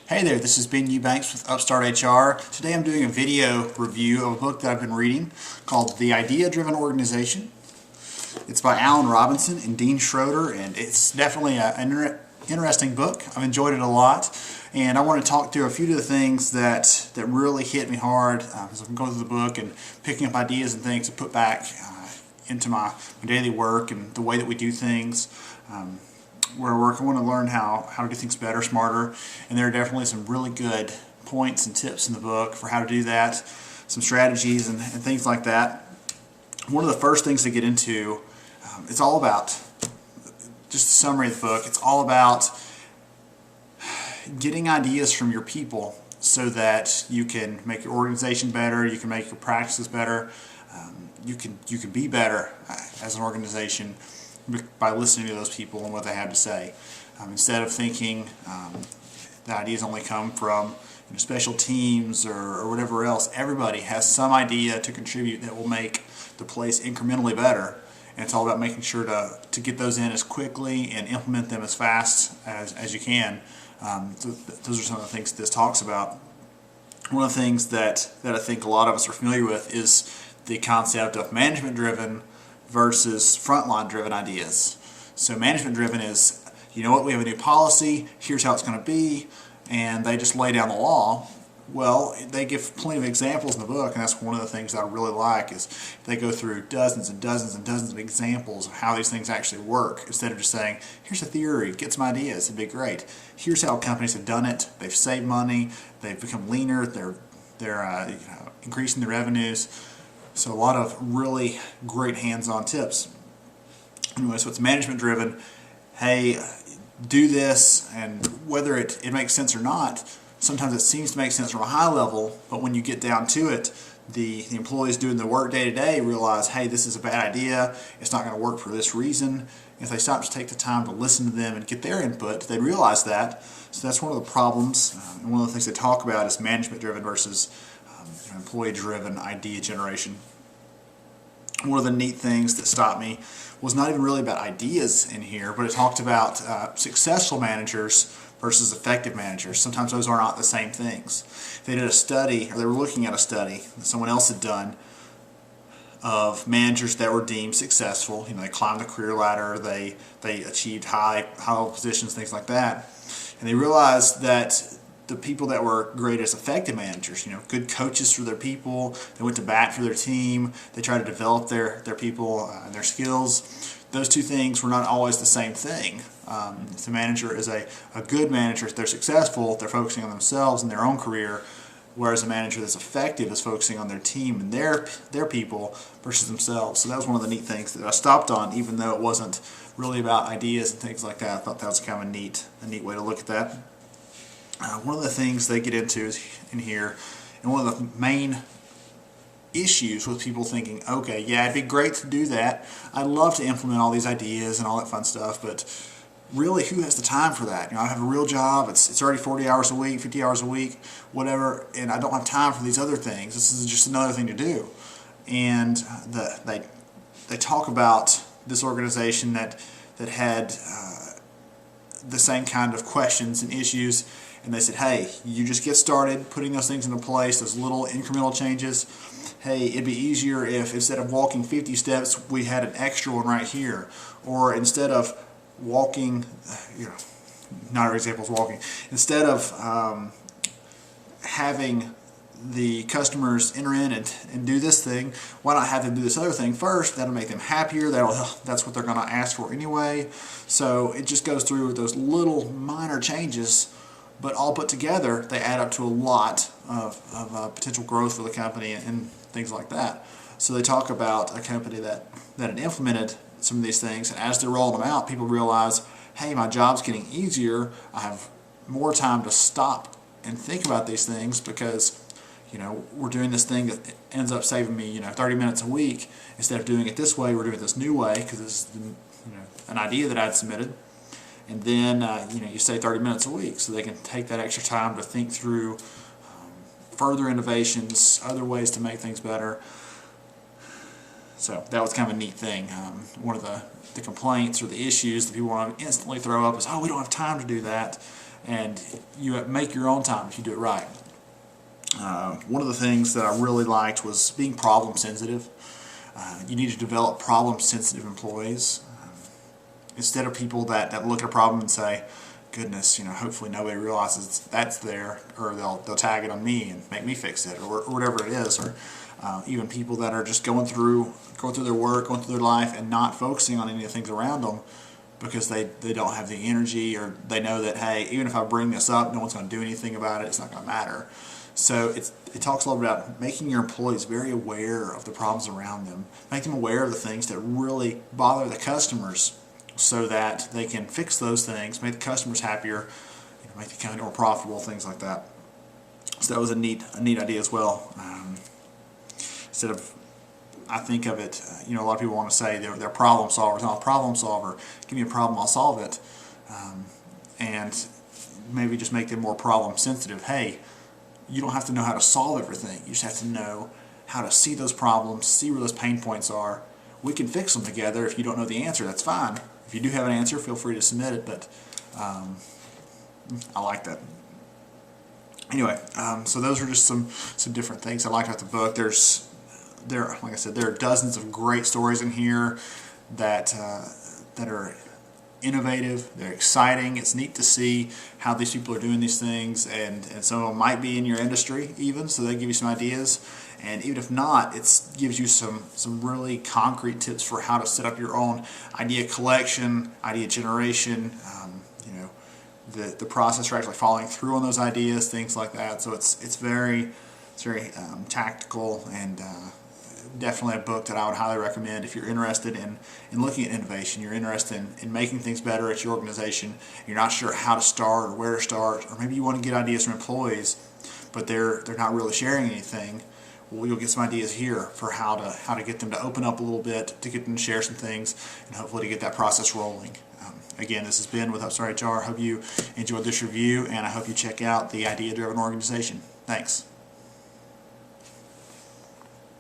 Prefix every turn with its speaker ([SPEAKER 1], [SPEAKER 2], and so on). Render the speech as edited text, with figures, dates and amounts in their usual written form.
[SPEAKER 1] Hey there, this is Ben Eubanks with Upstart HR. Today I'm doing a video review of a book that I've been reading called The Idea-Driven Organization. It's by Alan Robinson and Dean Schroeder, and it's definitely an interesting book. I've enjoyed it a lot, and I want to talk through a few of the things that really hit me hard as I'm going through the book and picking up ideas and things to put back into my daily work and the way that we do things. Where I work, I want to learn how to do things better, smarter, and there are definitely some really good points and tips in the book for how to do that, some strategies and things like that. One of the first things to get into, it's all about, just a summary of the book, it's all about getting ideas from your people so that you can make your organization better, you can make your practices better, you can be better as an organization by listening to those people and what they have to say. Instead of thinking the ideas only come from special teams or whatever else, everybody has some idea to contribute that will make the place incrementally better. And it's all about making sure to get those in as quickly and implement them as fast as you can. So those are some of the things this talks about. One of the things that I think a lot of us are familiar with is the concept of management-driven versus frontline-driven ideas. So management-driven is, you know what, we have a new policy, here's how it's going to be, and they just lay down the law. Well, they give plenty of examples in the book, and that's one of the things that I really like, is they go through dozens and dozens and dozens of examples of how these things actually work, instead of just saying, here's a theory, get some ideas, it'd be great. Here's how companies have done it, they've saved money, they've become leaner, they're increasing their revenues. So a lot of really great hands-on tips. Anyway, so it's management-driven. Hey, do this, and whether it makes sense or not, sometimes it seems to make sense from a high level, but when you get down to it, the employees doing the work day to day realize, hey, this is a bad idea, it's not going to work for this reason. If they stop to take the time to listen to them and get their input, they realize that. So that's one of the problems, and one of the things they talk about is management-driven versus employee-driven idea generation. One of the neat things that stopped me was not even really about ideas in here, but it talked about successful managers versus effective managers. Sometimes those are not the same things. They did a study, or they were looking at a study that someone else had done of managers that were deemed successful. They climbed the career ladder, they achieved high positions, things like that, and they realized that the people that were great as effective managers, good coaches for their people, they went to bat for their team, they tried to develop their people and their skills. Those two things were not always the same thing. If the manager is a good manager, if they're successful, they're focusing on themselves and their own career, whereas a manager that's effective is focusing on their team and their people versus themselves. So that was one of the neat things that I stopped on, even though it wasn't really about ideas and things like that. I thought that was kind of a neat way to look at that. One of the things they get into is in here, and one of the main issues with people thinking, okay, yeah, it'd be great to do that. I'd love to implement all these ideas and all that fun stuff, but really, who has the time for that? I have a real job, it's already 40 hours a week, 50 hours a week, whatever, and I don't have time for these other things. This is just another thing to do. And they talk about this organization that had the same kind of questions and issues, and they said, hey, you just get started putting those things into place, those little incremental changes. Hey, it'd be easier if instead of walking 50 steps, we had an extra one right here. Or instead of walking, not our examples walking, instead of having the customers enter in and do this thing, why not have them do this other thing first? That'll make them happier. That's what they're going to ask for anyway. So it just goes through those little minor changes, but all put together, they add up to a lot of potential growth for the company and things like that. So they talk about a company that had implemented some of these things, and as they're rolling them out, people realize, hey, my job's getting easier. I have more time to stop and think about these things because we're doing this thing that ends up saving me 30 minutes a week. Instead of doing it this way, we're doing it this new way because this is an idea that I'd submitted. And then you save 30 minutes a week, so they can take that extra time to think through further innovations, other ways to make things better. So that was kind of a neat thing. One of the complaints or the issues that people want to instantly throw up is, oh, we don't have time to do that. and you make your own time if you do it right. One of the things that I really liked was being problem sensitive. You need to develop problem sensitive employees. Instead of people that look at a problem and say, goodness, hopefully nobody realizes that's there, or they'll tag it on me and make me fix it, or whatever it is, or even people that are just going through their work, going through their life, and not focusing on any of the things around them because they don't have the energy, or they know that, hey, even if I bring this up, no one's going to do anything about it, it's not going to matter. So it talks a lot about making your employees very aware of the problems around them, make them aware of the things that really bother the customers, so that they can fix those things, make the customers happier, make the company more profitable, things like that. So that was a neat idea as well. Instead of, I think of it, a lot of people want to say they're problem solvers. I'm a problem solver. Give me a problem, I'll solve it. And maybe just make them more problem sensitive. Hey, you don't have to know how to solve everything. You just have to know how to see those problems, see where those pain points are. We can fix them together. If you don't know the answer, that's fine. If you do have an answer, feel free to submit it, but I like that. Anyway, so those are just some different things I liked about the book. Like I said, there are dozens of great stories in here that are innovative, they're exciting. It's neat to see how these people are doing these things, and some of them might be in your industry even, so they give you some ideas. And even if not, it gives you some really concrete tips for how to set up your own idea collection, idea generation, the process for actually following through on those ideas, things like that. So it's very tactical, and definitely a book that I would highly recommend if you're interested in looking at innovation, you're interested in making things better at your organization, you're not sure how to start or where to start, or maybe you want to get ideas from employees, but they're not really sharing anything. Well, you'll get some ideas here for how to get them to open up a little bit, to get them to share some things, and hopefully to get that process rolling. Again, this has been with Upstart HR. I hope you enjoyed this review, and I hope you check out the Idea Driven Organization. Thanks.